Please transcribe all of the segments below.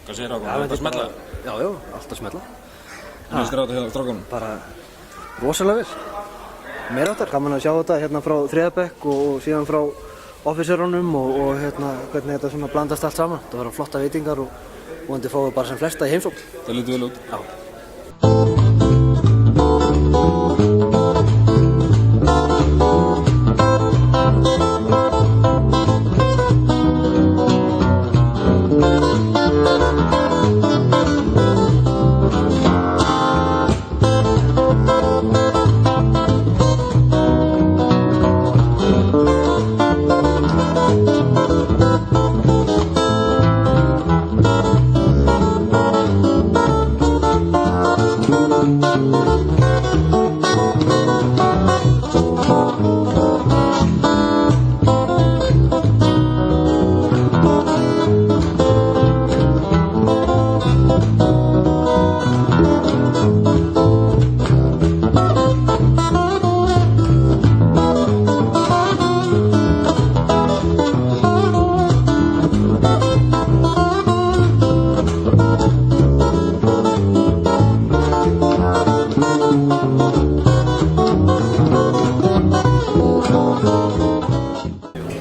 Hvað segir Hákon? Er þetta smetla? Já, alltaf smetla. Hvernig finnst þér þetta hjá strákunum? Bara rosalega vel. Meira áttar, gaman að sjá þetta hérna frá þriðja bekk og síðan frá officerunum og hérna hvernig þetta svona blandast allt saman. Það var flotta veitingar og vonandi fáum við bara sem flesta í heimsókn. Það lítur vel út. Já.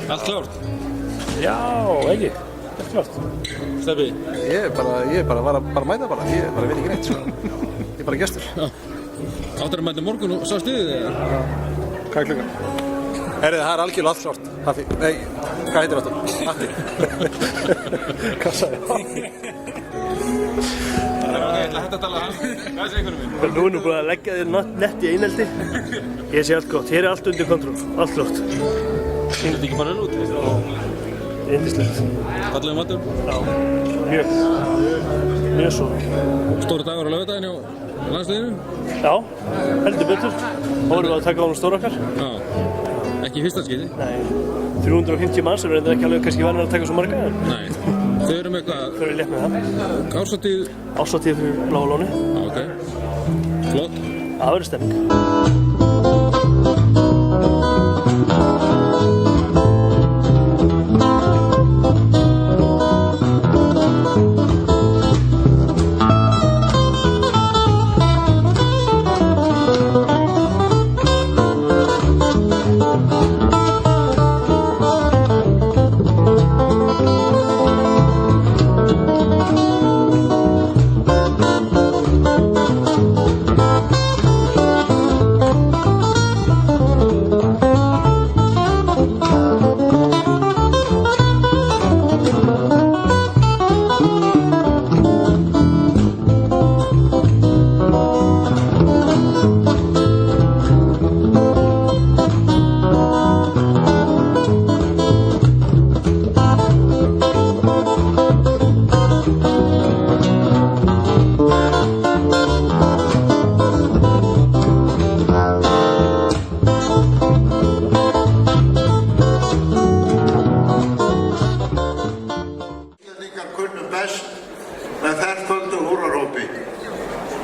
Allt klárt? Já, ekki. Allt klárt. Stebbi? Ég bara var að mæta bara. Ég bara veit ekki neitt, sko. Ég bara gestur. Já. Áttir að mæta morgun og sá stuðið eða? Hvað er klukkan? Herrið, það er algjörlega allt klárt. Haffi. Nei, hvað heitir þetta? Hatti. Hvað sagði ég? Það er ok, ég ætla að hætta að tala. Hvað segir ykkur minn? Nú er nú búin að leggja þér nett í einelti. Ég sé allt gott. Hér er allt undir kontról. Allt flott. Þetta ekki bara vel út? Yndislegt. Fallegur matur? Já, mjög svo. Stóri dagur á laugardaginn hjá landsliðinu? Já, heldur betur. Þá vorum við að taka á hún stóra okkar. Já. Ekki í fyrsta skipti? Nei, 350 manns sem reyndar ekki alveg kannski vanir að taka svo marga. Nei. Þau eru með eitthvað... Þau eru létt með það. Árshátíð? Árshátíð fyrir Bláa lóni. Já, ok. Flott. Það verður stemming.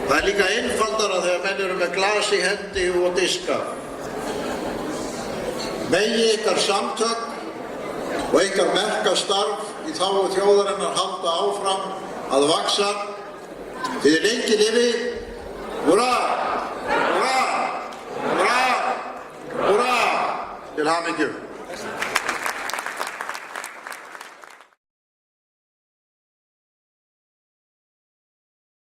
Það er líka einfaldara þegar menn eru með glas í hendi og diska. Megi ykkar samtök og ykkar merkastarf í þágu þjóðarinnar halda áfram að vaxa. Þið lengi lifi. Húrra! Húrra! Húrra! Húrra! Til hamingju.